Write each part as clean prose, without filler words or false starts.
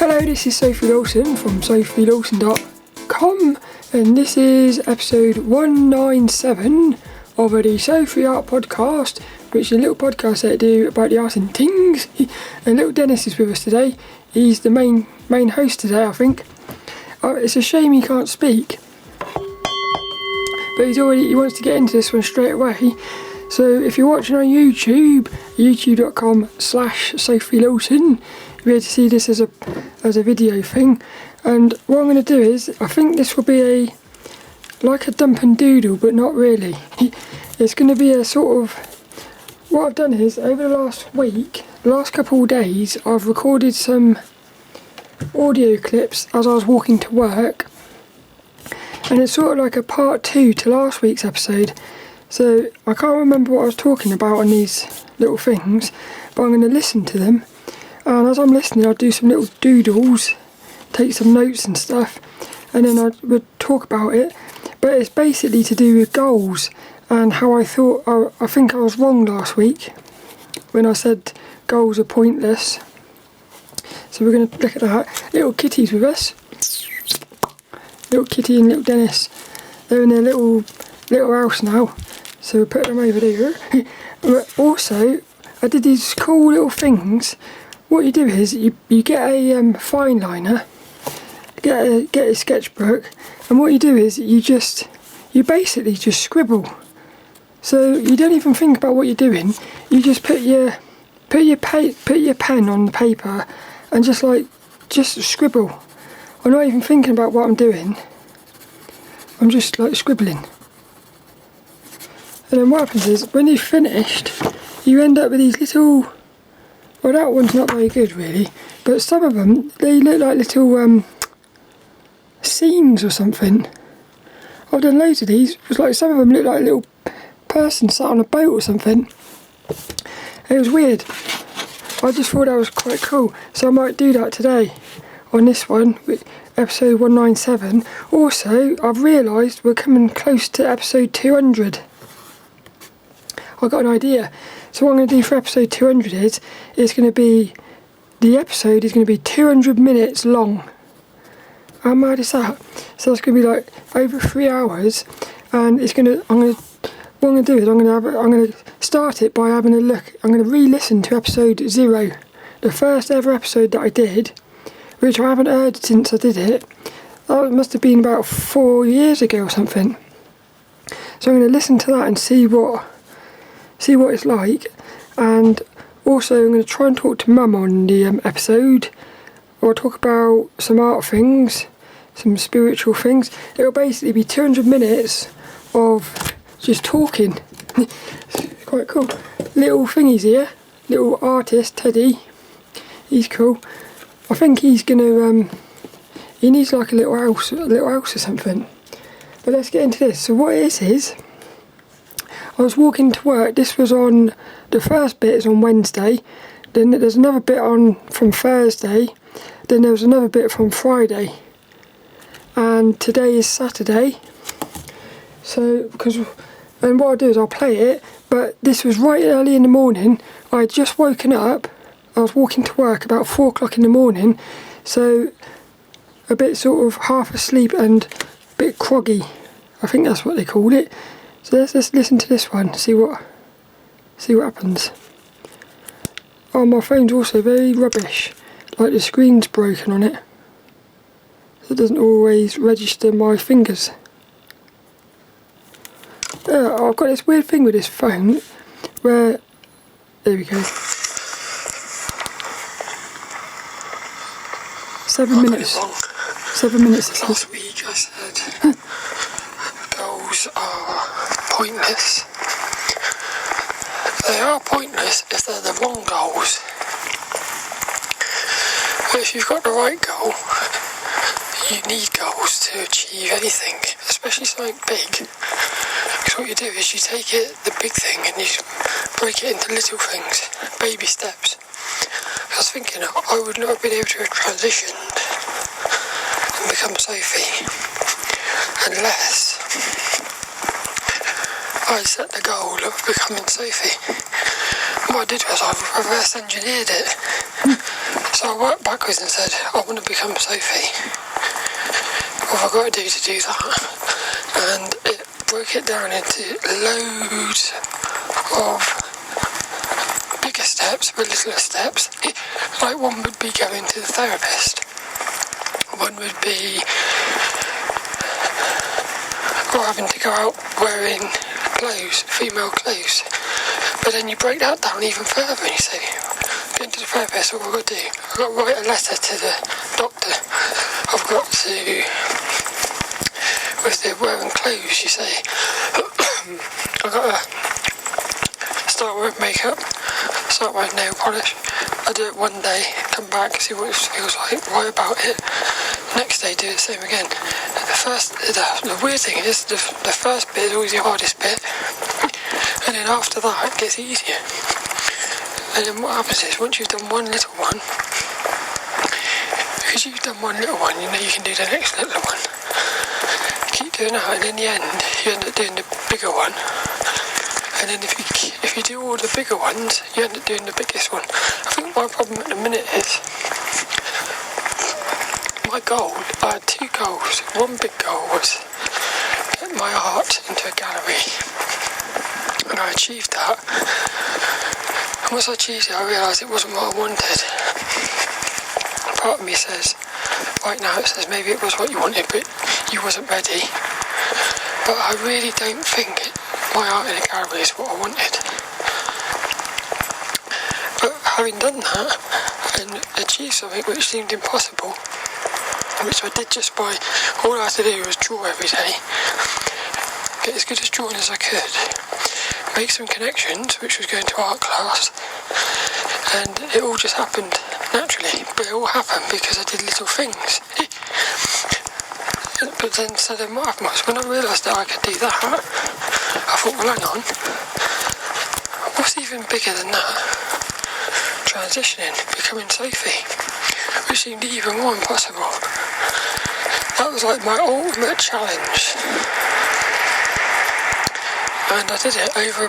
Hello, this is Sophie Lawson from sophielawson.com, and this is episode 197 of the Sophie Art Podcast, which is a little podcast that I do about the art and things. And lilDENNiS is with us today. He's the main host today, I think. It's a shame he can't speak, but he wants to get into this one straight away. So if you're watching on YouTube, youtube.com/SophieLawson, you'll be able to see this as a video thing. And what I'm going to do is, I think this will be like a dump and doodle, but not really. It's going to be a sort of, what I've done is, over the last week, the last couple of days, I've recorded some audio clips as I was walking to work. And it's sort of like a part 2 to last week's episode. So I can't remember what I was talking about on these little things, but I'm going to listen to them. And as I'm listening, I'll do some little doodles, take some notes and stuff, and then I would talk about it. But it's basically to do with goals and how I thought, I think I was wrong last week when I said goals are pointless. So we're going to look at that. Little kitties with us. Little Kitty and lilDENNiS. They're in their little house now. So we'll put them over there. But also, I did these cool little things. What you do is, you get a fine liner, get a sketchbook, and what you do is, you basically just scribble. So you don't even think about what you're doing. You just put your pen on the paper and just scribble. I'm not even thinking about what I'm doing. I'm just like scribbling. And then what happens is, when you've finished, you end up with these little, well, that one's not very good really, but some of them, they look like little scenes or something. I've done loads of these. It's like some of them look like a little person sat on a boat or something. It was weird. I just thought that was quite cool, so I might do that today on this one, episode 197. Also, I've realised we're coming close to episode 200. I've got an idea. So what I'm going to do for episode 200 is, the episode is going to be 200 minutes long. How mad is that? So it's going to be like over 3 hours, and what I'm going to do is I'm going to start it by having a look. I'm going to re-listen to episode 0, the first ever episode that I did, which I haven't heard since I did it. That must have been about 4 years ago or something. So I'm going to listen to that and see what it's like. And also I'm going to try and talk to Mum on the episode. I'll talk about some art things, some spiritual things. It'll basically be 200 minutes of just talking. It's quite cool. Little thingies here, little artist Teddy. He's cool. I think he's gonna he needs like a little house or something. But let's get into this. So what it is I was walking to work. This was on, the first bit is on Wednesday, then there's another bit on from Thursday, then there was another bit from Friday, and today is Saturday. So and what I'll do is I'll play it, but this was right early in the morning. I had just woken up. I was walking to work about 4 o'clock in the morning, so a bit sort of half asleep and a bit groggy. I think that's what they call it. So let's listen to this one, see what happens. Oh, my phone's also very rubbish, like the screen's broken on it, so it doesn't always register my fingers. I've got this weird thing with this phone where, there we go. 7 minutes. 7 minutes. Last week I said goals are pointless. They are pointless if they're the wrong goals. But if you've got the right goal, you need goals to achieve anything, especially something big. Because what you do is you take the big thing, and you break it into little things, baby steps. I was thinking I would not have been able to have transitioned and become Sophie unless I set the goal of becoming Sophie. What I did was I reverse engineered it. So I worked backwards and said, I want to become Sophie. What have I got to do that? And it broke it down into loads of bigger steps, but littler steps. Like one would be going to the therapist. One would be having to go out wearing clothes, female clothes. But then you break that down even further and you say, going to the therapist, what have I got to do? I've got to write a letter to the doctor. I've got to, with the wearing clothes, you say, I've got to start wearing makeup, start wearing nail polish. I do it one day, come back, see what it feels like, write about it. Next day, do the same again. The weird thing is, the first bit is always the hardest bit, and then after that, it gets easier. And then what happens is, once you've done one little one, because you've done one little one, you know you can do the next little one. You keep doing that, and in the end, you end up doing the bigger one. And then if you do all the bigger ones, you end up doing the biggest one. I think my problem at the minute is, my goal, I had two goals. One big goal was get my art into a gallery, and I achieved that. And once I achieved it, I realised it wasn't what I wanted. Part of me says, right now it says maybe it was what you wanted, but you wasn't ready. But I really don't think my art in a gallery is what I wanted. But having done that, and achieved something which seemed impossible, which I did just by, all I had to do was draw every day, get as good as drawing as I could, make some connections, which was going to art class, and it all just happened naturally. But it all happened because I did little things. But then what happened was, when I realised that I could do that, I thought, well, hang on, what's even bigger than that? Transitioning, becoming Sophie, which seemed even more impossible. That was like my ultimate challenge. And I did it over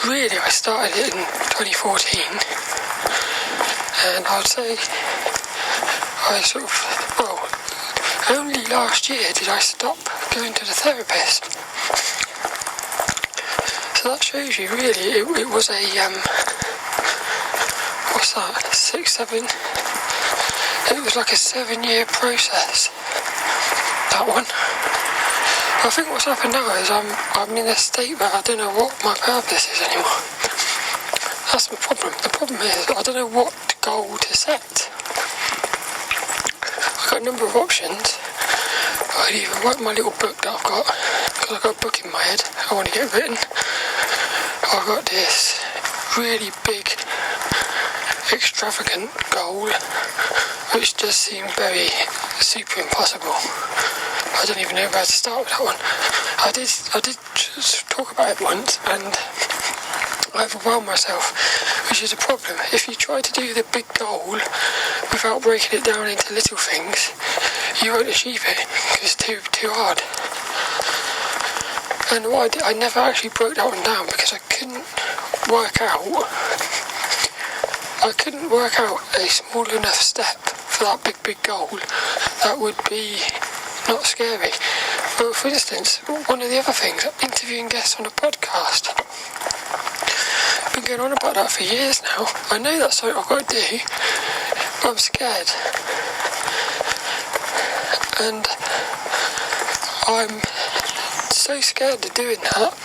really I started it in 2014. And I'd say only last year did I stop going to the therapist. So that shows you really, it was a, what's that, 6, 7, it was like a 7-year process, that one. I think what's happened now is I'm in a state where I don't know what my purpose is anymore. That's the problem. The problem is I don't know what goal to set. I've got a number of options. I'd either write my little book that I've got, because I've got a book in my head I want to get written. I've got this really big, extravagant goal, which does seem very super impossible. I don't even know where to start with that one. I did just talk about it once, and I overwhelmed myself, which is a problem. If you try to do the big goal without breaking it down into little things, you won't achieve it, because it's too hard. And what I did, I never actually broke that one down, because I couldn't work out a small enough step for that big goal that would be not scary. But for instance, one of the other things, interviewing guests on a podcast. I've been going on about that for years now. I know that's something I've got to do, but I'm scared. And I'm so scared of doing that,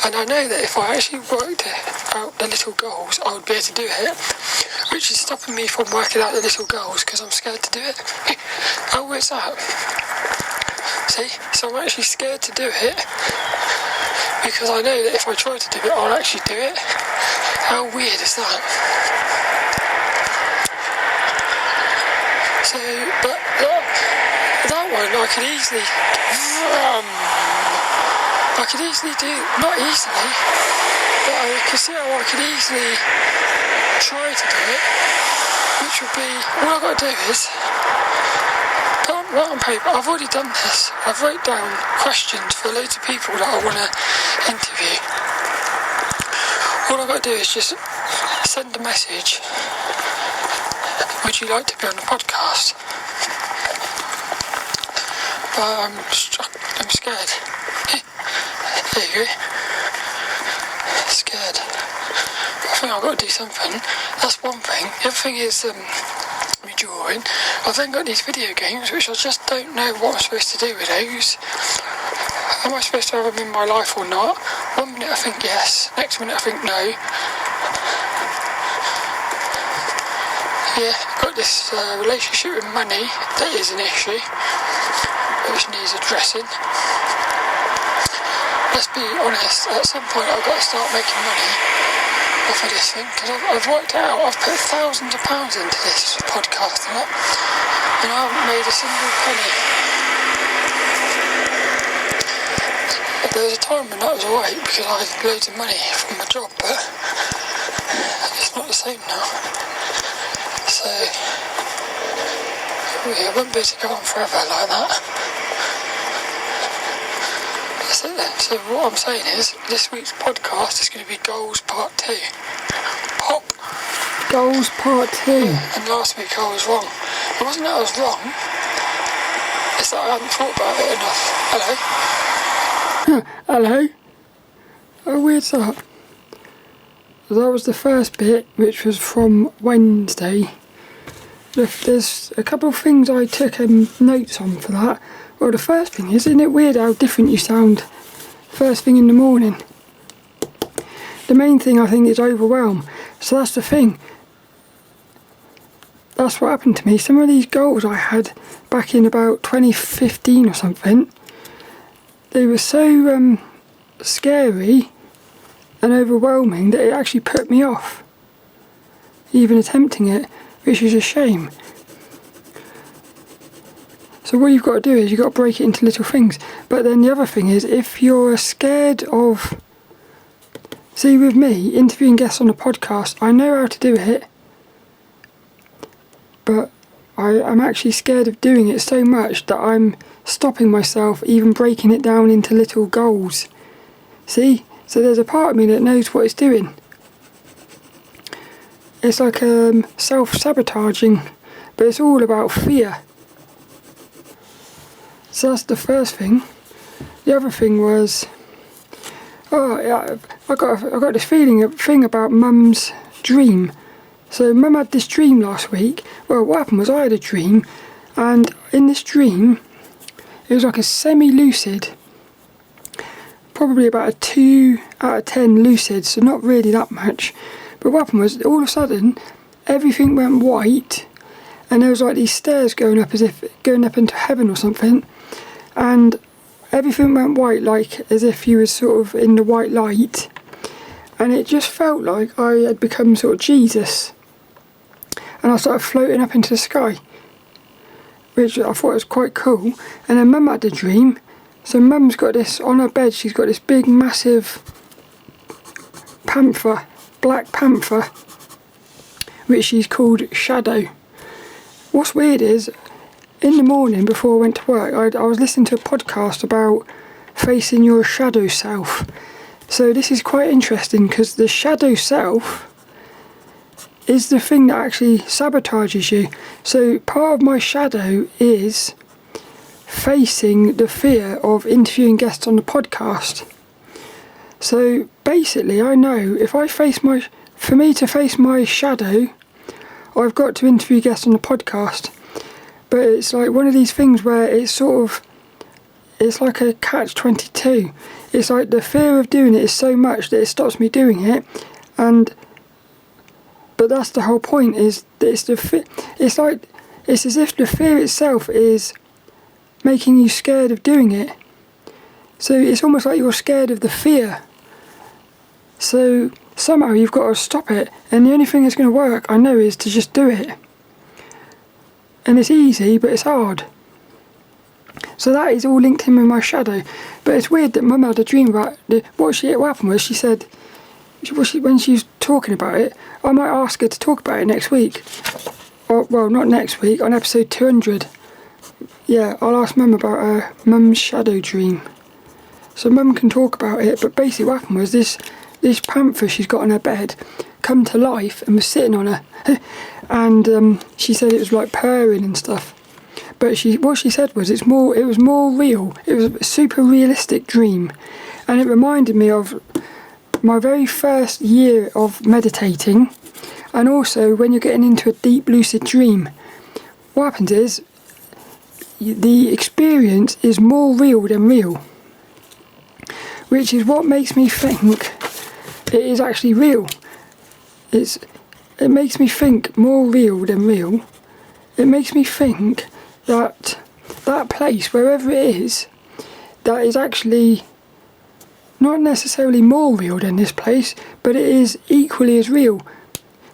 and I know that if I actually worked out the little goals, I would be able to do it, which is stopping me from working out the little goals because I'm scared to do it. How weird is that? See, so I'm actually scared to do it because I know that if I try to do it, I'll actually do it. How weird is that? So, but that one I could easily do, not easily, but I could see how I could easily try to do it, which would be, all I've got to do is write on paper. I've already done this. I've wrote down questions for loads of people that I want to interview. All I've got to do is just send a message, would you like to be on the podcast? But I'm scared. There you go. Scared. I think I've got to do something. That's one thing. The other thing is me drawing. I've then got these video games which I just don't know what I'm supposed to do with those. Am I supposed to have them in my life or not? 1 minute I think yes, next minute I think no. Yeah, I've got this relationship with money that is an issue, which needs addressing. Let's be honest, at some point I've got to start making money off of this thing, because I've worked out, I've put thousands of pounds into this podcast and I haven't made a single penny. There was a time when that was alright because I had loads of money from my job, but it's not the same now. So, yeah, I won't be able to go on forever like that. That's it then. So what I'm saying is, this week's podcast is going to be Goals Part 2. Pop! Goals Part 2. And last week I was wrong. It wasn't that I was wrong, it's that I hadn't thought about it enough. Hello? Hello? Oh, weird's that? That was the first bit, which was from Wednesday. There's a couple of things I took notes on for that. Well, the first thing is, isn't it weird how different you sound first thing in the morning? The main thing I think is Overwhelm. So that's the thing. That's what happened to me. Some of these goals I had back in about 2015 or something, they were so scary and overwhelming that it actually put me off even attempting it, which is a shame. So what you've got to do is you've got to break it into little things. But then the other thing is, if you're scared of... See, with me, interviewing guests on a podcast, I know how to do it, but I'm actually scared of doing it so much that I'm stopping myself even breaking it down into little goals. See? So there's a part of me that knows what it's doing. It's like self-sabotaging, but it's all about fear. So that's the first thing. The other thing was, I got this thing about Mum's dream. So Mum had this dream last week. Well, what happened was I had a dream, and in this dream, it was like a semi-lucid, probably about a 2 out of 10 lucid, so not really that much. But what happened was, all of a sudden, everything went white, and there was like these stairs going up as if going up into heaven or something, and everything went white, like as if you was sort of in the white light, and it just felt like I had become sort of Jesus, and I started floating up into the sky, which I thought was quite cool. And then Mum had a dream. So Mum's got this on her bed, she's got this big massive panther, black panther, which she's called Shadow. What's weird is, in the morning before I went to work, I was listening to a podcast about facing your shadow self. So this is quite interesting, because the shadow self is the thing that actually sabotages you. So part of my shadow is facing the fear of interviewing guests on the podcast. So basically, I know if I for me to face my shadow, I've got to interview guests on the podcast. But it's like one of these things where it's like a catch-22. It's like the fear of doing it is so much that it stops me doing it, but that's the whole point. Is that it's as if the fear itself is making you scared of doing it. So it's almost like you're scared of the fear. So somehow you've got to stop it, and the only thing that's going to work, I know, is to just do it. And it's easy, but it's hard. So that is all linked in with my shadow. But it's weird that Mum had a dream about what happened was, she said, when she was talking about it, I might ask her to talk about it next week. Or, well, not next week, on episode 200. Yeah, I'll ask Mum about her Mum's shadow dream. So Mum can talk about it, but basically what happened was this panther she's got on her bed come to life and was sitting on her. And she said it was like purring and stuff. But what she said was it was more real. It was a super realistic dream. And it reminded me of my very first year of meditating, and also when you're getting into a deep lucid dream. What happens is the experience is more real than real, which is what makes me think it is actually real. It makes me think more real than real. It makes me think that place, wherever it is, that is actually not necessarily more real than this place, but it is equally as real.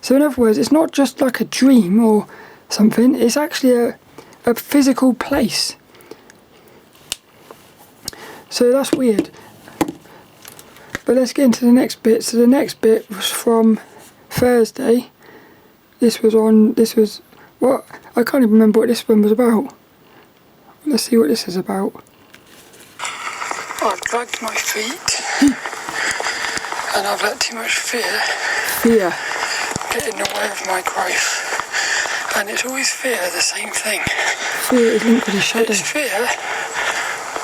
So in other words, it's not just like a dream or something, it's actually a physical place. So that's weird. But let's get into the next bit. So the next bit was from Thursday. This was what? I can't even remember what this one was about. Let's see what this is about. I've dragged my feet and I've let too much fear get in the way of my growth. And it's always fear, the same thing. Fear is linked with a shadow. It's fear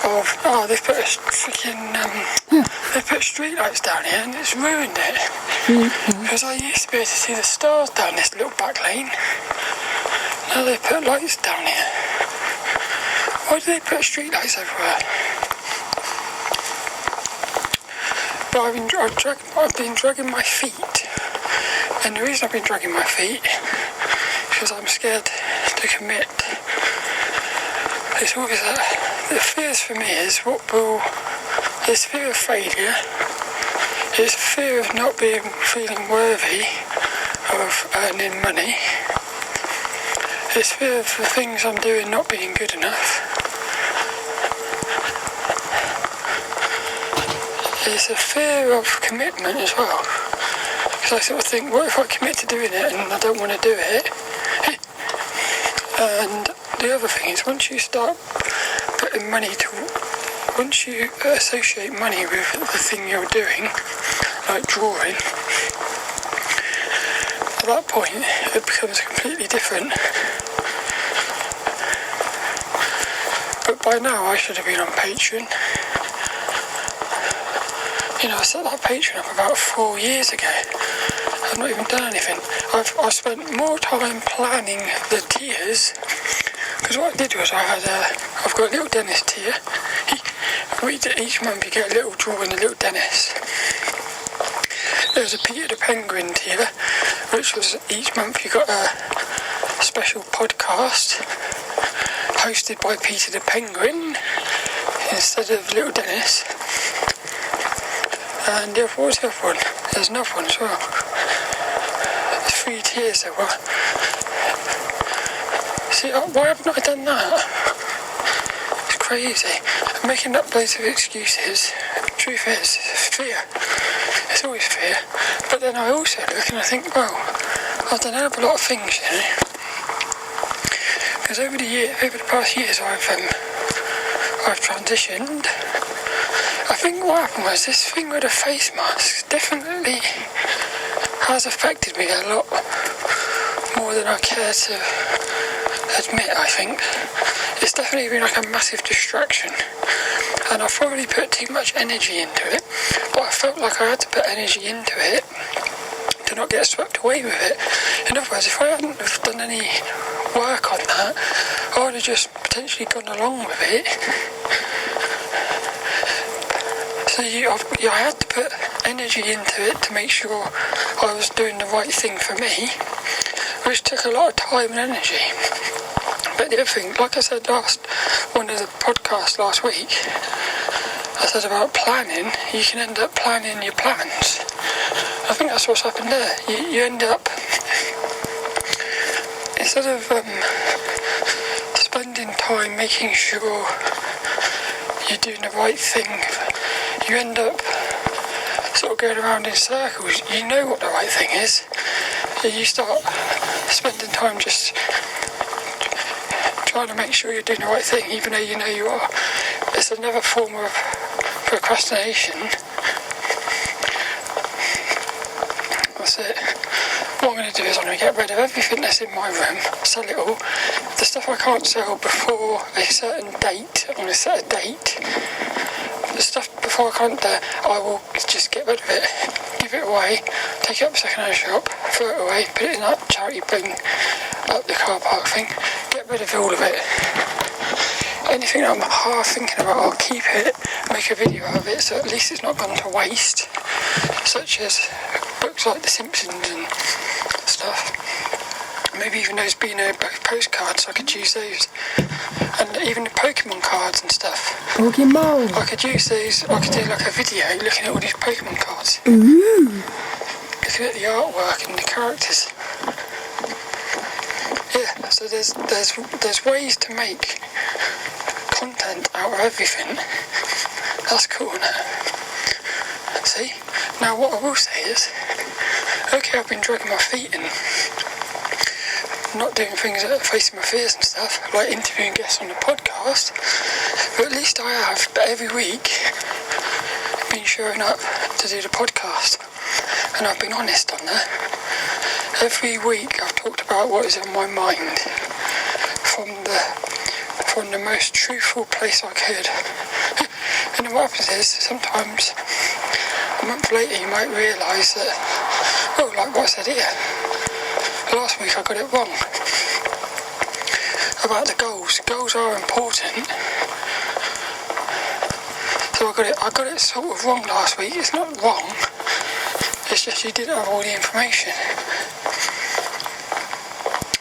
of, they've put a freaking, they've put streetlights down here and it's ruined it. Because I used to be able to see the stars down this little back lane. Now they put lights down here. Why do they put streetlights everywhere? But I've been dragging my feet, and the reason I've been dragging my feet is because I'm scared to commit. It's always that the fears for me is there's fear of failure, there's fear of not feeling worthy of earning money, there's fear of the things I'm doing not being good enough. There's a fear of commitment as well, because I sort of think, what if I commit to doing it and I don't want to do it? And the other thing is, once you start putting once you associate money with the thing you're doing, like drawing, at that point it becomes completely different. But by now I should have been on Patreon. You know, I set that Patreon up about 4 years ago. I've not even done anything. I've spent more time planning the tiers, because what I did was I've got a lilDENNiS tier. Each month you get a little drawing, a lilDENNiS. There's a Peter the Penguin tier, which was each month you got a special podcast hosted by Peter the Penguin instead of lilDENNiS. And what was the other one? There's another one as well. There's 3 tiers there were. See, why haven't I done that? It's crazy. I'm making up loads of excuses. The truth is, it's fear. It's always fear. But then I also look and I think, well, I've done a lot of things, you know. Because over the past years I've transitioned. I think what happened was this thing with the face mask definitely has affected me a lot more than I care to admit, I think. It's definitely been like a massive distraction, and I've probably put too much energy into it, but I felt like I had to put energy into it to not get swept away with it. In other words, if I hadn't have done any work on that, I would have just potentially gone along with it. So I had to put energy into it to make sure I was doing the right thing for me, which took a lot of time and energy. But the other thing, like I said one of the podcasts last week, I said about planning, you can end up planning your plans. I think that's what's happened there. You end up, instead of spending time making sure you're doing the right thing, you end up sort of going around in circles. You know what the right thing is, and you start spending time just trying to make sure you're doing the right thing, even though you know you are. It's another form of procrastination. That's it. I'm going to do is I'm going to get rid of everything that's in my room, sell it all. The stuff I can't sell before a certain date, I'm going to set a date. The stuff before I can't do, I will just get rid of it, give it away, take it up to a second-hand shop, throw it away, put it in that charity bin up the car park thing, get rid of all of it. Anything that I'm half thinking about, I'll keep it, make a video out of it, so at least it's not gone to waste, such as books like The Simpsons and stuff. Maybe even those Beano postcards, I could use those. And even the Pokemon cards and stuff. Pokemon! I could use those, I could do like a video looking at all these Pokemon cards. Ooh! Looking at the artwork and the characters. Yeah, so there's ways to make content out of everything. That's cool, isn't it? See? Now what I will say is, okay, I've been dragging my feet in, not doing things that are facing my fears and stuff, like interviewing guests on the podcast, but at least I have every week been showing up to do the podcast, and I've been honest on that. Every week I've talked about what is on my mind from the most truthful place I could. And then what happens is, sometimes a month later you might realise that, oh, like what I said here, last week I got it wrong about the goals. Goals are important. So I got it sort of wrong last week. It's not wrong. It's just you didn't have all the information.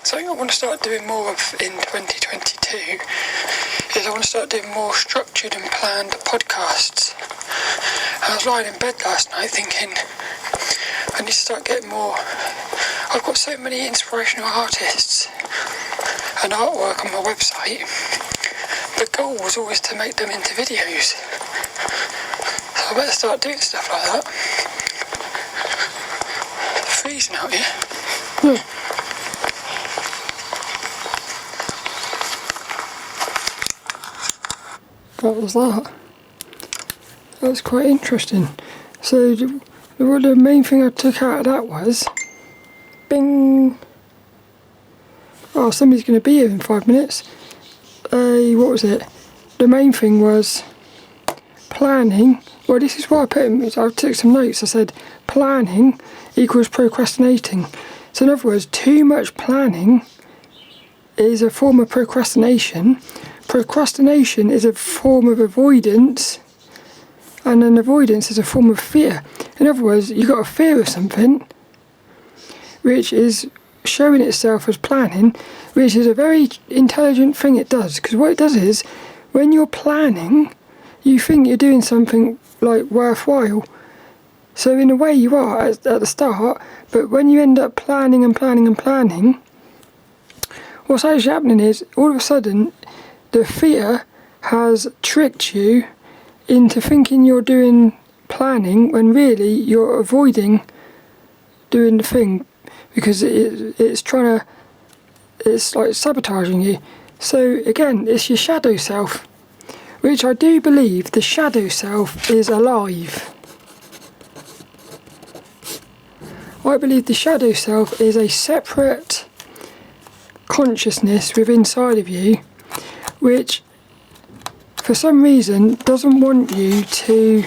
Something I want to start doing more of in 2022 is I want to start doing more structured and planned podcasts. And I was lying in bed last night thinking I need to start getting more. I've got so many inspirational artists and artwork on my website. The goal was always to make them into videos. So I better start doing stuff like that. It's freezing out here. Yeah. What was that? That was quite interesting. So the main thing I took out of that was, bing! Oh, somebody's going to be here in 5 minutes. What was it? The main thing was planning. Well, this is what I put in. I took some notes. I said planning equals procrastinating. So in other words, too much planning is a form of procrastination. Procrastination is a form of avoidance, and an avoidance is a form of fear. In other words, you've got a fear of something, which is showing itself as planning, which is a very intelligent thing it does. Because what it does is, when you're planning, you think you're doing something like worthwhile. So in a way you are at the start, but when you end up planning and planning and planning, what's actually happening is, all of a sudden, the fear has tricked you into thinking you're doing planning when really you're avoiding doing the thing, because it's like sabotaging you. So again, it's your shadow self, which I do believe the shadow self is alive. I believe the shadow self is a separate consciousness within inside of you, which for some reason doesn't want you to,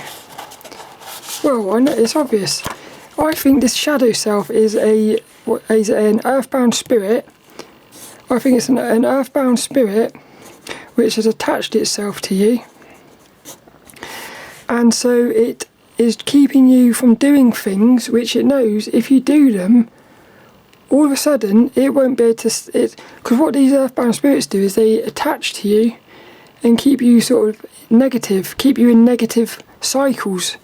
well, I know it's obvious. I think this shadow self is an earthbound spirit. I think it's an earthbound spirit which has attached itself to you, and so it is keeping you from doing things which it knows if you do them, all of a sudden it won't be able to. Because what these earthbound spirits do is they attach to you and keep you sort of negative, keep you in negative cycles.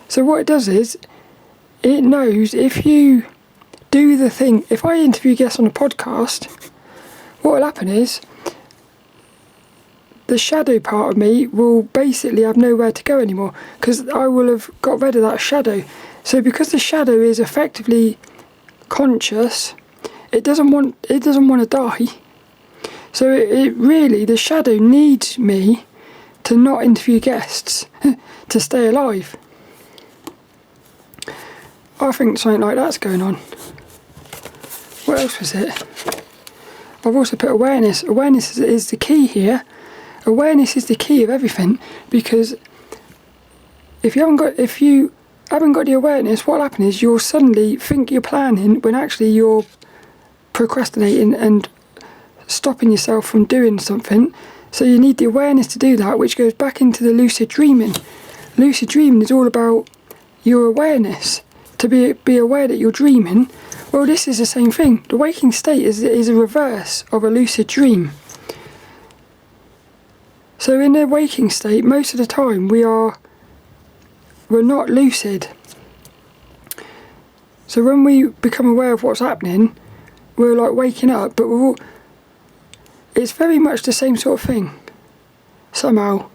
So what it does is, it knows if you do the thing. If I interview guests on a podcast, what will happen is the shadow part of me will basically have nowhere to go anymore, because I will have got rid of that shadow. So because the shadow is effectively conscious, it doesn't want to die. So it really, the shadow needs me to not interview guests to stay alive. I think something like that's going on. else was it? I've also put awareness. Awareness is the key here. Awareness is the key of everything, because if you haven't got the awareness, what'll happen is you'll suddenly think you're planning when actually you're procrastinating and stopping yourself from doing something. So you need the awareness to do that, which goes back into the lucid dreaming. Lucid dreaming is all about your awareness, to be aware that you're dreaming. Well, this is the same thing. The waking state is a reverse of a lucid dream. So in the waking state, most of the time we're not lucid. So when we become aware of what's happening, we're like waking up, but it's very much the same sort of thing. Somehow,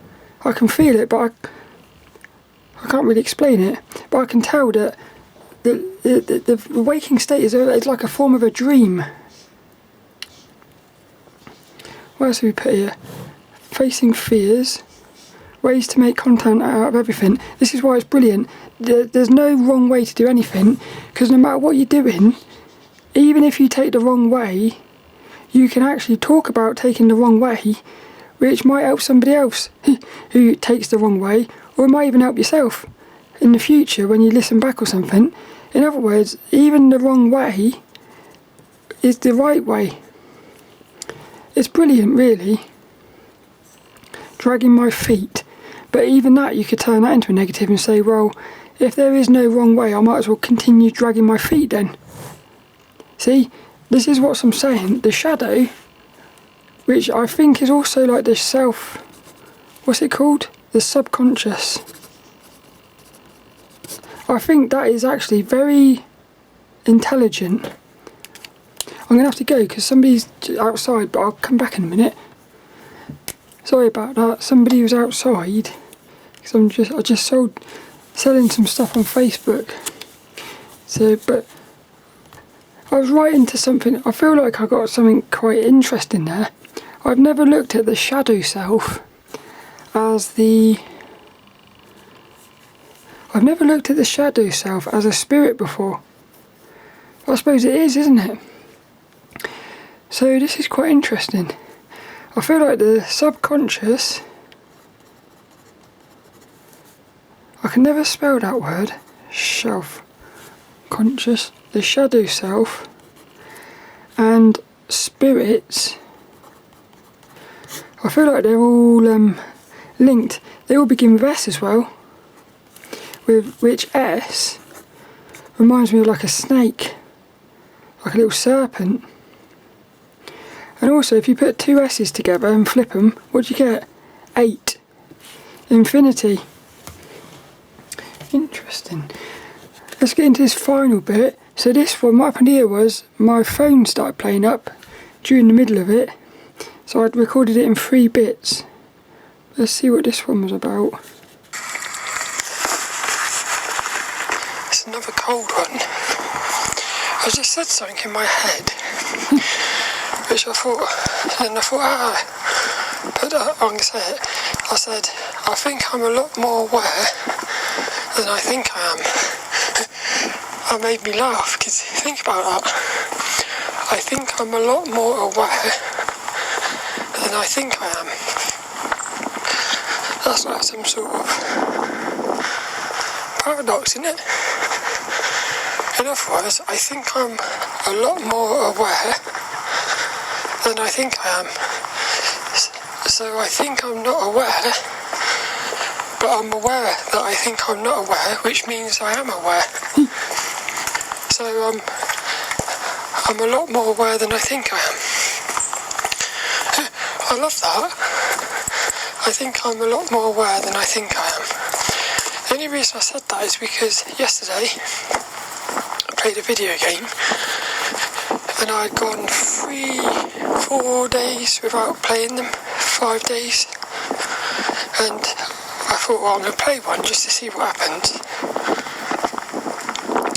I can feel it, but I can't really explain it. But I can tell that the waking state is like a form of a dream. What else have we put here? Facing fears. Ways to make content out of everything. This is why it's brilliant. There's no wrong way to do anything, because no matter what you're doing, even if you take the wrong way, you can actually talk about taking the wrong way, which might help somebody else who takes the wrong way, or it might even help yourself in the future when you listen back or something. In other words, even the wrong way is the right way. It's brilliant, really. Dragging my feet. But even that, you could turn that into a negative and say, well, if there is no wrong way, I might as well continue dragging my feet then. See, this is what I'm saying. The shadow, which I think is also like the self, what's it called? The subconscious. I think that is actually very intelligent. I'm going to have to go because somebody's outside, but I'll come back in a minute. Sorry about that. Somebody was outside because I just selling some stuff on Facebook. So, but I was writing to something. I feel like I got something quite interesting there. I've never looked at the shadow self as I've never looked at the shadow self as a spirit before. I suppose it is, isn't it? So this is quite interesting. I feel like the subconscious, I can never spell that word, self-conscious, the shadow self, and spirits, I feel like they're all linked. They all begin with S as well, with which S reminds me of like a snake, like a little serpent. And also, if you put two S's together and flip them, what do you get? 8. Infinity. Interesting. Let's get into this final bit. So this one, what happened here was my phone started playing up during the middle of it. So I'd recorded it in 3 bits. Let's see what this one was about. It's another cold one. I just said something in my head. Which I thought, but I'm going to say it. I said, I think I'm a lot more aware than I think I am. That made me laugh, because think about that. I think I'm a lot more aware than I think I am. That's like some sort of paradox, isn't it? In other words, I think I'm a lot more aware than I think I am. So I think I'm not aware, but I'm aware that I think I'm not aware, which means I am aware. So I'm a lot more aware than I think I am. I love that. I think I'm a lot more aware than I think I am. The only reason I said that is because yesterday I played a video game and I'd gone 3-4 days without playing them, 5 days, and I thought, well, I'm going to play one just to see what happens.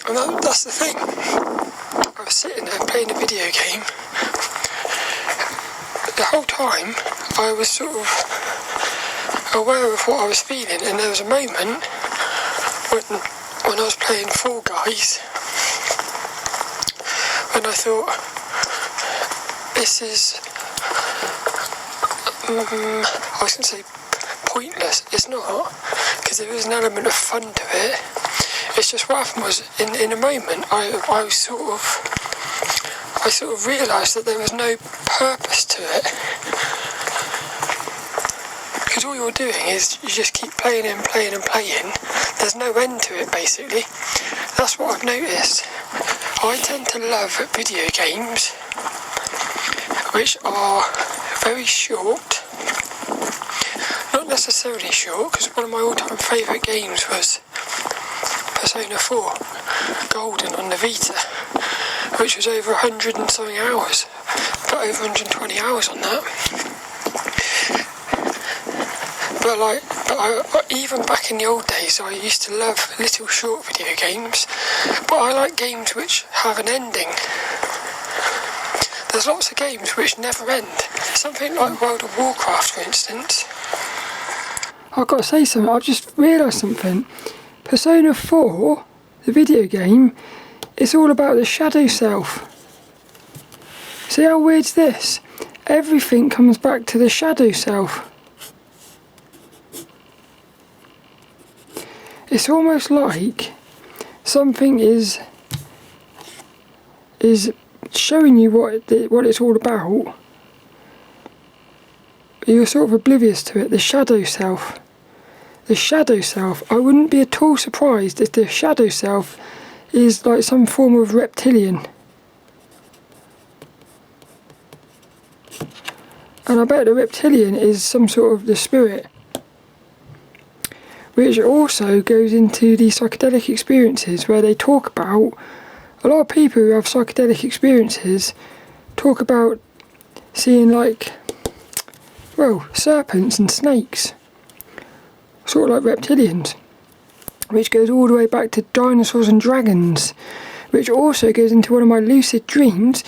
And that's the thing. I was sitting there playing a video game. The whole time I was sort of aware of what I was feeling, and there was a moment when I was playing Fall Guys when I thought, this is, I was going to say pointless. It's not, because there is an element of fun to it. It's just what happened was, in a moment, I sort of realised that there was no purpose to it. Because all you're doing is you just keep playing and playing and playing. There's no end to it, basically. That's what I've noticed. I tend to love video games which are very short. Not necessarily short, because one of my all-time favourite games was Persona 4 Golden on the Vita, which was over 100 and something hours. Put over 120 hours on that. But even back in the old days, I used to love little short video games. But I like games which have an ending. There's lots of games which never end. Something like World of Warcraft, for instance. I've got to say something. I've just realised something. Persona 4, the video game, it's all about the shadow self. See how weird's this? Everything comes back to the shadow self. It's almost like something is showing you what it's all about. You're sort of oblivious to it. The shadow self. The shadow self. I wouldn't be at all surprised if the shadow self is like some form of reptilian. And I bet the reptilian is some sort of the spirit, which also goes into the psychedelic experiences where they talk about, a lot of people who have psychedelic experiences talk about seeing like, well, serpents and snakes, sort of like reptilians, which goes all the way back to dinosaurs and dragons, which also goes into one of my lucid dreams.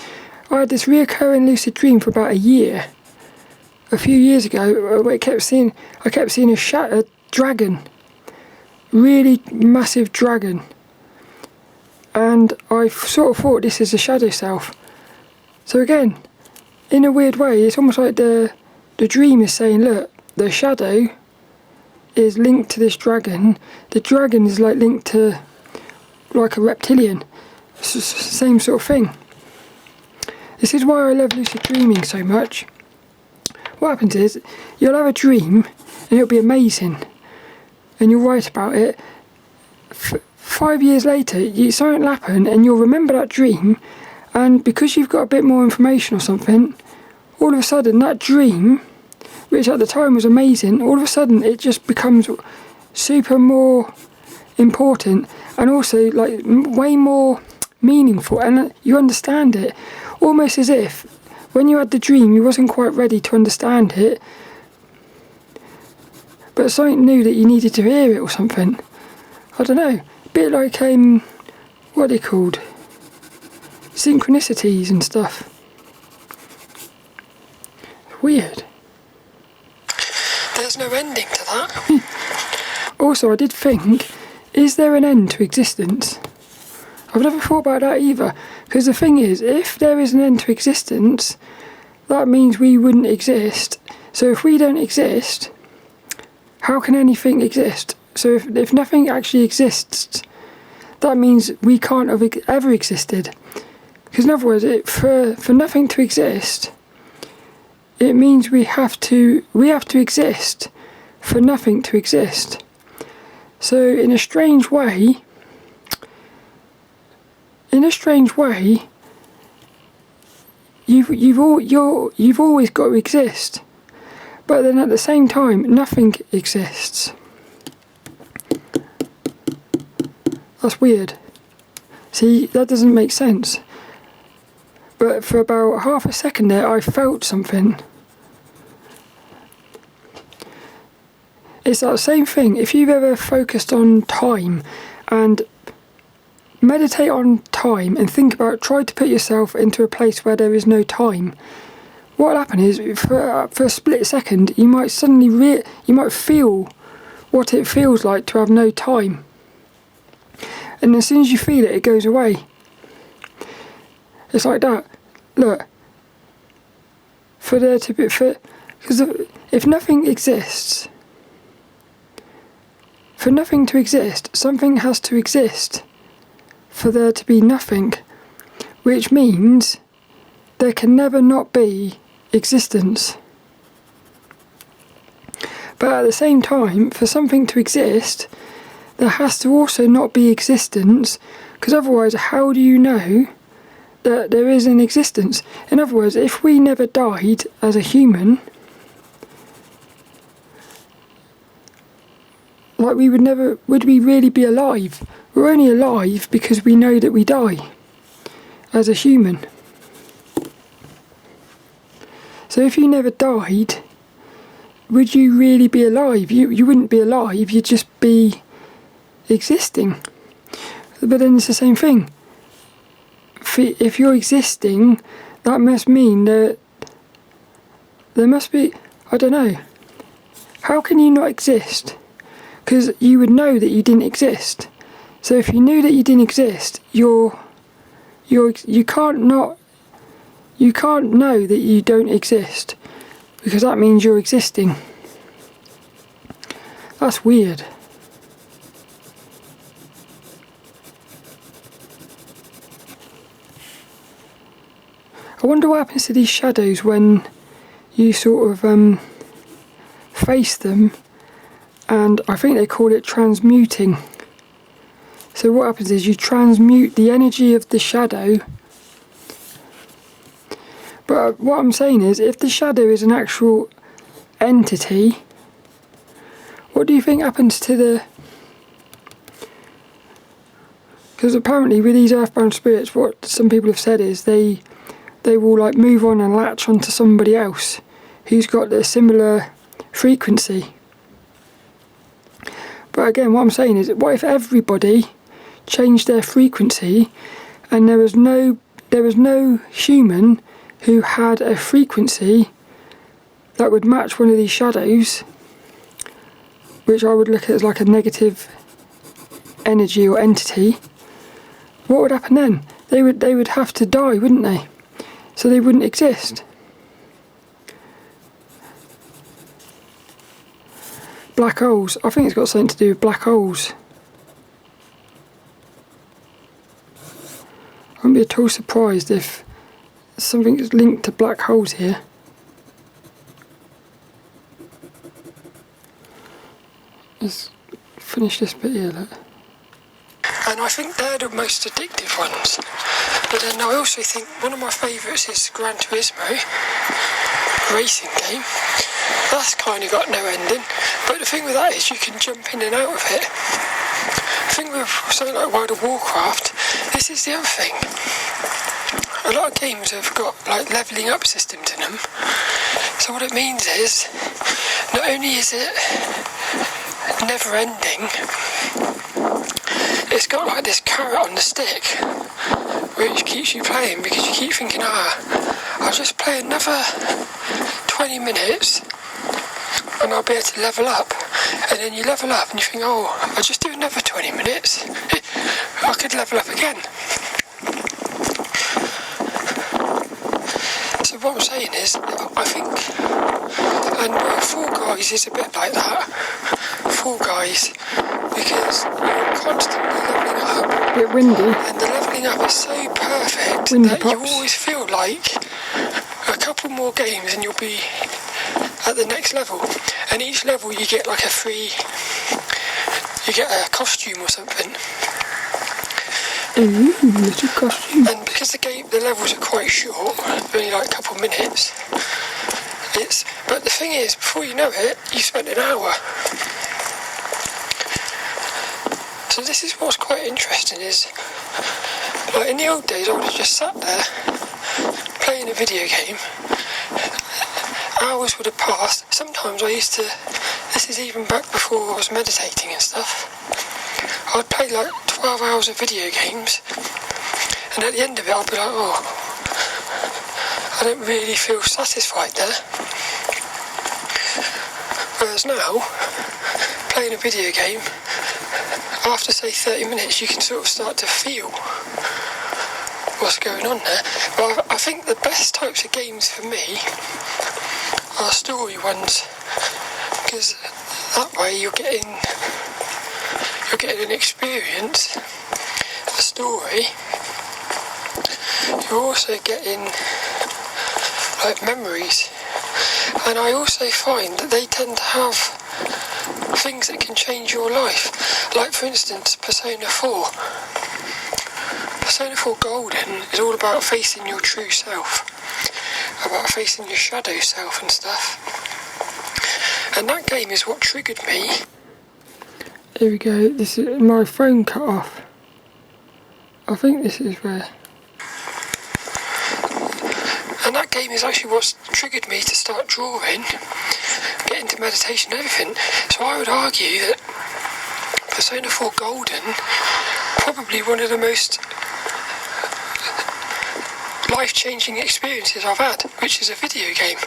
I had this reoccurring lucid dream for about a year. A few years ago, I kept seeing a dragon, really massive dragon, and I sort of thought this is the shadow self. So again, in a weird way, it's almost like the dream is saying, look, the shadow is linked to this dragon. The dragon is like linked to like a reptilian. Same sort of thing. This is why I love lucid dreaming so much. What happens is, you'll have a dream and it'll be amazing and you'll write about it. 5 years later, something will happen and you'll remember that dream, and because you've got a bit more information or something, all of a sudden that dream, which at the time was amazing, all of a sudden it just becomes super more important and also like way more meaningful, and you understand it almost as if when you had the dream you wasn't quite ready to understand it, but something knew that you needed to hear it or something. I don't know, a bit like what are they called, synchronicities and stuff. Weird. There's no ending to that. Also, I did think, is there an end to existence? I've never thought about that either, because the thing is, if there is an end to existence, that means we wouldn't exist. So if we don't exist, how can anything exist? So if nothing actually exists, that means we can't have ever existed. Because in other words, for nothing to exist, it means we have to exist for nothing to exist. So in a strange way, you've always got to exist, but then at the same time, nothing exists. That's weird. See, that doesn't make sense. But for about half a second there, I felt something. It's that same thing. If you've ever focused on time and meditate on time and try to put yourself into a place where there is no time, what will happen is for a split second, you might suddenly you might feel what it feels like to have no time. And as soon as you feel it, it goes away. It's like that. Look, for there to be, because if nothing exists, for nothing to exist, something has to exist for there to be nothing, which means there can never not be existence. But at the same time, for something to exist, there has to also not be existence, because otherwise how do you know that there is an existence? In other words, if we never died as a human, like would we really be alive? We're only alive because we know that we die as a human. So if you never died, would you really be alive? You wouldn't be alive, you'd just be existing. But then it's the same thing. If you're existing, that must mean that there must be, I don't know, how can you not exist? Because you would know that you didn't exist. So if you knew that you didn't exist, you can't know that you don't exist, because that means you're existing. That's weird. I wonder what happens to these shadows when you sort of face them, and I think they call it transmuting. So what happens is you transmute the energy of the shadow. But what I'm saying is, if the shadow is an actual entity, what do you think happens to the... Because apparently with these earthbound spirits, what some people have said is they will like move on and latch onto somebody else who's got a similar frequency. But again, what I'm saying is, what if everybody changed their frequency and there was no human who had a frequency that would match one of these shadows, which I would look at as like a negative energy or entity? What would happen then? They would have to die, wouldn't they? So they wouldn't exist. Black holes. I think it's got something to do with black holes. I wouldn't be at all surprised if something is linked to black holes here. Let's finish this bit here, look. And I think they're the most addictive ones. But then I also think one of my favourites is Gran Turismo racing game. That's kind of got no ending. But the thing with that is you can jump in and out of it. The thing with something like World of Warcraft, this is the other thing. A lot of games have got like levelling up systems in them. So what it means is, not only is it never ending, it's got like this carrot on the stick which keeps you playing, because you keep thinking, I'll just play another 20 minutes and I'll be able to level up. And then you level up and you think, I'll just do another 20 minutes, I could level up again. So what I'm saying is, I think, and Fall Guys is a bit like that. Fall Guys, because you're constantly levelling up. A bit windy. And the levelling up is so perfect Windy that pops. you always feel like a couple more games and you'll be at the next level. And each level you get like you get a costume or something. Ooh, little costume. And because the levels are quite short, only like a couple minutes, but the thing is, before you know it, you've spent an hour. So this is what's quite interesting is, like in the old days I would have just sat there playing a video game, hours would have passed. Sometimes I used to, this is even back before I was meditating and stuff, I'd play like 12 hours of video games, and at the end of it I'd be like, I don't really feel satisfied there. Whereas now, playing a video game, after say 30 minutes you can sort of start to feel what's going on there. But I think the best types of games for me are story ones, because that way you're getting an experience, a story. You're also getting like memories, and I also find that they tend to have things that can change your life. Like for instance, Persona 4. Persona 4 Golden is all about facing your true self, about facing your shadow self and stuff. And that game is what triggered me. Here we go, this is my phone cut off. I think this is where. And that game is actually what's triggered me to start drawing, get into meditation and everything. So I would argue that Persona 4 Golden, probably one of the most life-changing experiences I've had, which is a video game.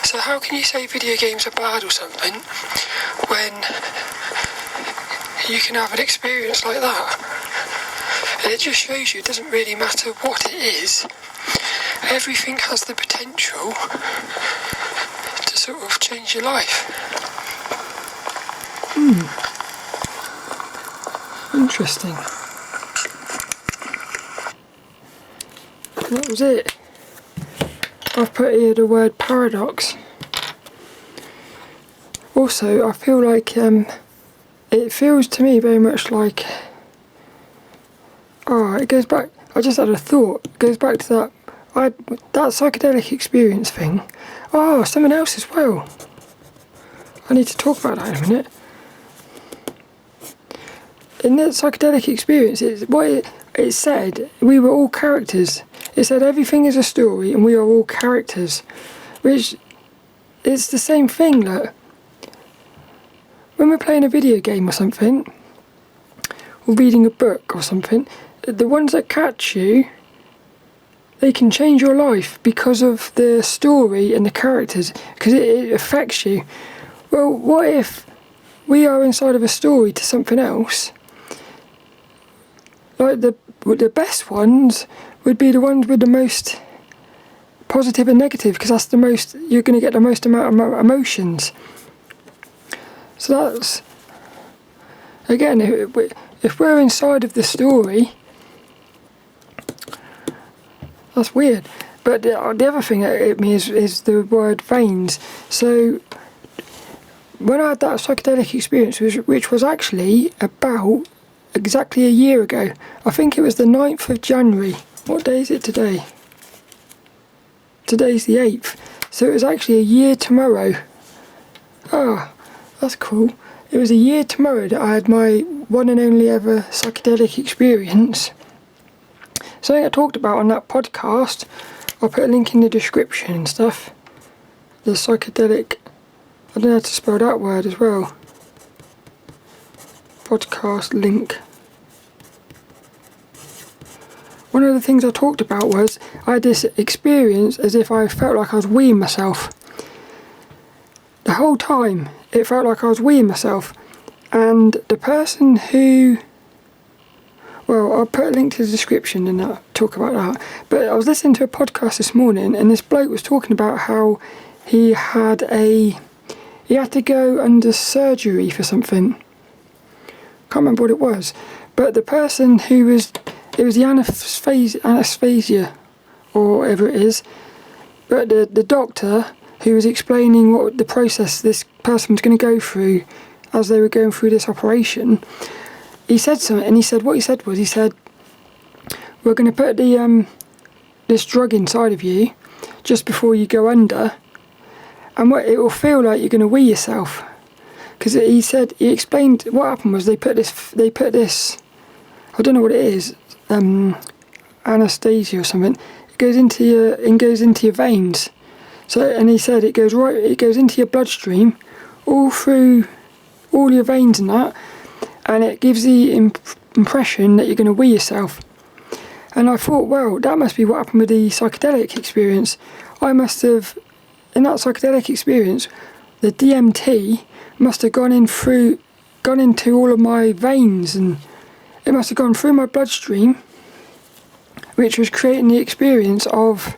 So how can you say video games are bad or something when you can have an experience like that? And it just shows you it doesn't really matter what it is. Everything has the potential to sort of change your life. Interesting. That was it. I've put here the word paradox. Also, I feel like it feels to me very much like, it goes back, I just had a thought, it goes back to that psychedelic experience thing. Something else as well. I need to talk about that in a minute. In that psychedelic experience, it said we were all characters. It said everything is a story and we are all characters, which is the same thing. Like, when we're playing a video game or something, or reading a book or something, the ones that catch you, they can change your life because of the story and the characters, because it affects you. Well, what if we are inside of a story to something else? Like the best ones would be the ones with the most positive and negative, because that's the most, you're going to get the most amount of emotions. So that's, again, if we're inside of the story, that's weird. But the other thing that hit me is the word veins. So when I had that psychedelic experience, which was actually about exactly a year ago, I think it was the 9th of January. What day is it today? Today's the 8th. So it was actually a year tomorrow. That's cool. It was a year tomorrow that I had my one and only ever psychedelic experience. Something I talked about on that podcast. I'll put a link in the description and stuff. The psychedelic, I don't know how to spell that word as well. Podcast link. One of the things I talked about was I had this experience as if I felt like I was weeing myself. The whole time it felt like I was weeing myself, and the person who, well, I'll put a link to the description and I'll talk about that. But I was listening to a podcast this morning and this bloke was talking about how he had to go under surgery for something. Can't remember what it was, but the person it was the anesthesia or whatever it is, but the doctor who was explaining what the process this person was going to go through as they were going through this operation, he said something, and he said we're going to put this drug inside of you just before you go under, and it will feel like you're going to wee yourself. Because he explained what happened was they put this, I don't know what it is, anesthesia or something. It goes into your veins. So, and he said it goes into your bloodstream, all through all your veins and that, and it gives the impression that you're going to wee yourself. And I thought, well, that must be what happened with the psychedelic experience. I must have, in that psychedelic experience, the DMT must have gone into all of my veins, and it must have gone through my bloodstream, which was creating the experience of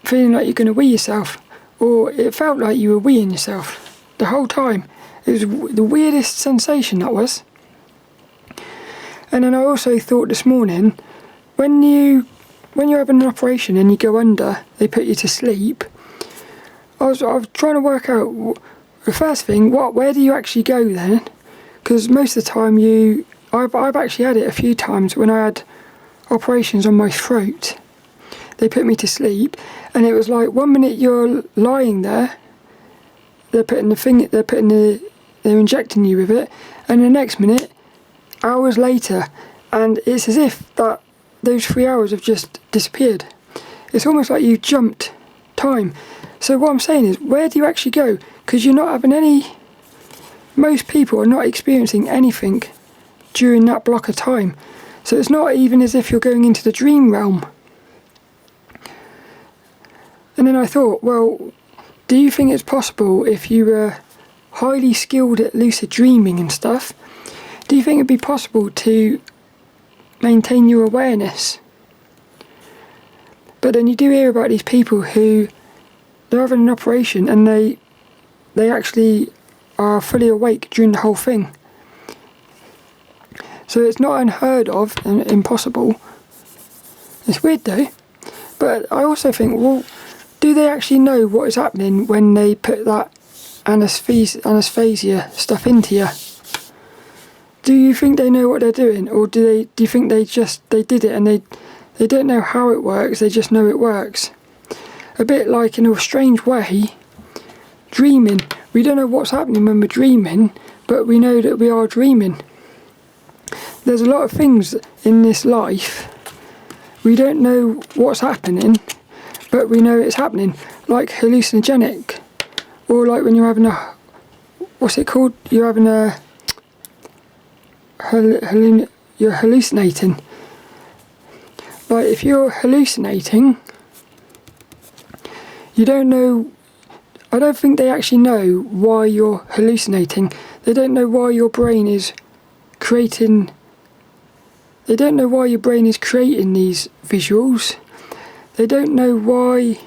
feeling like you're going to wee yourself, or it felt like you were weeing yourself the whole time. It was the weirdest sensation, that was. And then I also thought this morning, when you're having an operation and you go under, they put you to sleep. I was trying to work out the first thing, where do you actually go then? Because most of the time I've actually had it a few times when I had operations on my throat. They put me to sleep, and it was like 1 minute you're lying there, they're injecting you with it, and the next minute, hours later, and it's as if that those 3 hours have just disappeared. It's almost like you jumped time. So what I'm saying is, where do you actually go? Because you're not having most people are not experiencing anything during that block of time. So it's not even as if you're going into the dream realm. And then I thought, well, do you think it's possible, if you were highly skilled at lucid dreaming and stuff, do you think it'd be possible to maintain your awareness? But then you do hear about these people who they're having an operation and they actually are fully awake during the whole thing. So it's not unheard of and impossible. It's weird though. But I also think, well, do they actually know what is happening when they put that anesthesia stuff into you? Do you think they know what they're doing, or do you think they did it and they don't know how it works, they just know it works? A bit like, in a strange way, dreaming. We don't know what's happening when we're dreaming, but we know that we are dreaming. There's a lot of things in this life, we don't know what's happening, but we know it's happening, like hallucinogenic, or like when you're having what's it called? You're having you're hallucinating. Like, if you're hallucinating, you don't know, I don't think they actually know why you're hallucinating. They don't know why your brain is creating, they don't know why your brain is creating these visuals. They don't know why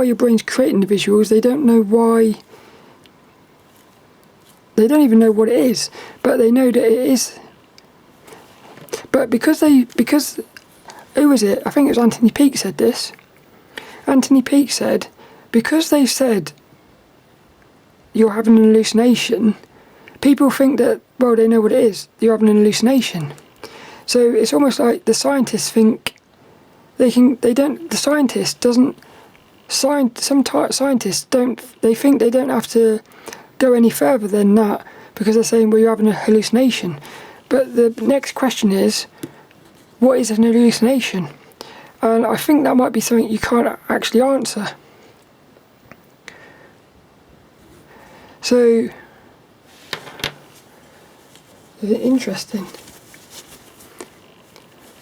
your brain's creating the visuals. They don't know why, they don't even know what it is, but they know that it is. But because who was it? I think it was Anthony Peake said this. Anthony Peake said, because they said you're having an hallucination, people think that, well, they know what it is, you're having an hallucination. So it's almost like the scientists think some scientists don't, they think they don't have to go any further than that, because they're saying, well, you're having a hallucination. But the next question is, what is an hallucination? And I think that might be something you can't actually answer. So, is it interesting?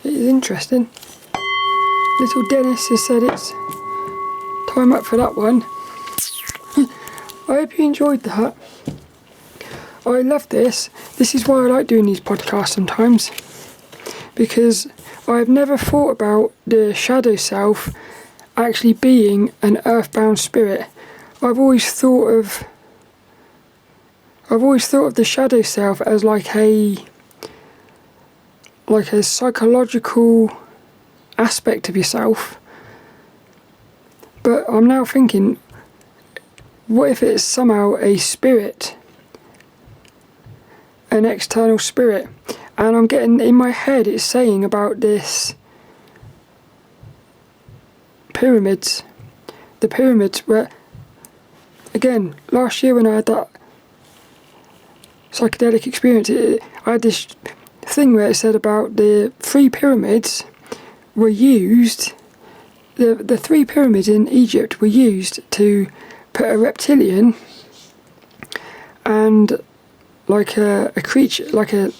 It is interesting. lilDENNiS has said it's time up for that one. I hope you enjoyed that. I love this. This is why I like doing these podcasts sometimes, because I've never thought about the shadow self actually being an earthbound spirit. I've always thought of the shadow self as like a psychological aspect of yourself. But I'm now thinking, what if it's somehow a spirit? An external spirit. And I'm getting, in my head, it's saying about this pyramids. The pyramids where, again, last year when I had that psychedelic experience, I had this thing where it said about the 3 pyramids were used, the 3 pyramids in Egypt were used to put a reptilian and like a creature, like a,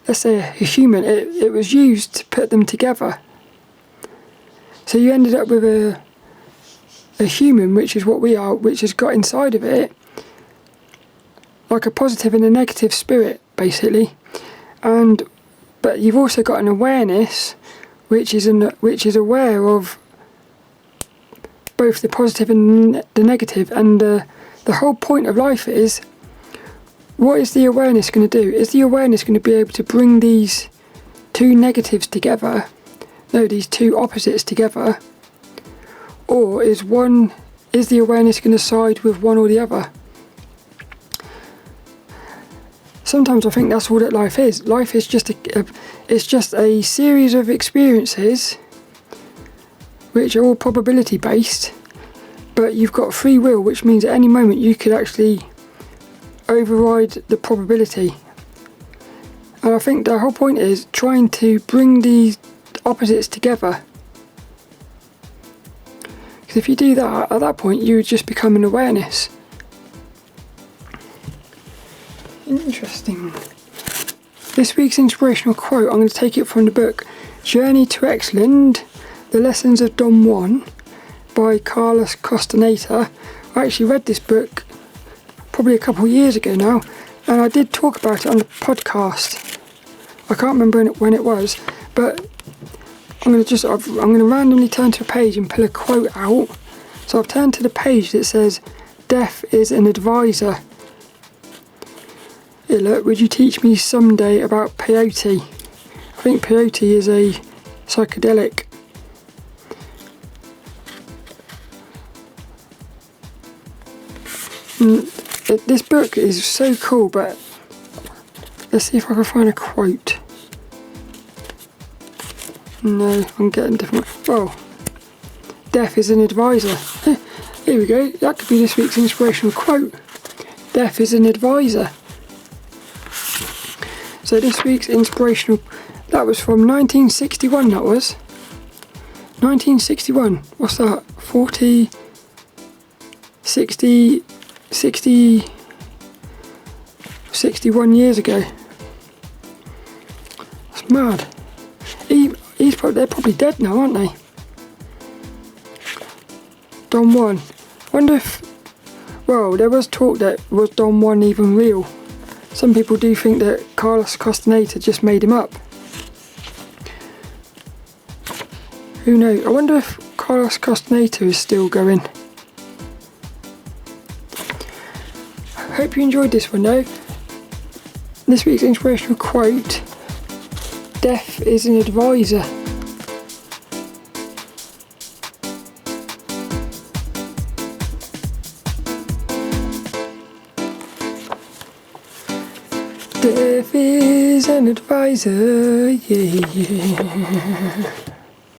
let's say a human, it was used to put them together. So you ended up with a human, which is what we are, which has got inside of it like a positive and a negative spirit, basically. But you've also got an awareness which is aware of both the positive and the negative. And the whole point of life is, what is the awareness going to do? Is the awareness going to be able to bring these two negatives together? No, these two opposites together? Or is the awareness going to side with one or the other? Sometimes I think that's all that life is. Life is just a series of experiences which are all probability based, but you've got free will, which means at any moment you could actually override the probability. And I think the whole point is trying to bring these opposites together. Because if you do that, at that point you would just become an awareness. Interesting. This week's inspirational quote, I'm going to take it from the book Journey to Excellence, The Lessons of Don Juan by Carlos Castaneda. I actually read this book probably a couple of years ago now, and I did talk about it on the podcast. I can't remember when it was, but I'm going to randomly turn to a page and pull a quote out. So I've turned to the page that says, "Death is an advisor. Hey, look, would you teach me someday about peyote?" I think peyote is a psychedelic. This book is so cool, but let's see if I can find a quote. No, I'm getting different. Oh, death is an advisor. Here we go. That could be this week's inspirational quote. Death is an advisor. So this week's inspirational, that was from 1961, that was. 1961, what's that? 40, 60, 61 years ago. That's mad. They're probably dead now, aren't they? Don Juan. Wonder if, well, there was talk that was Don Juan even real. Some people do think that Carlos Castaneda just made him up. Who knows? I wonder if Carlos Castaneda is still going. Hope you enjoyed this one though. This week's inspirational quote: death is an advisor. Death is an advisor, yeah.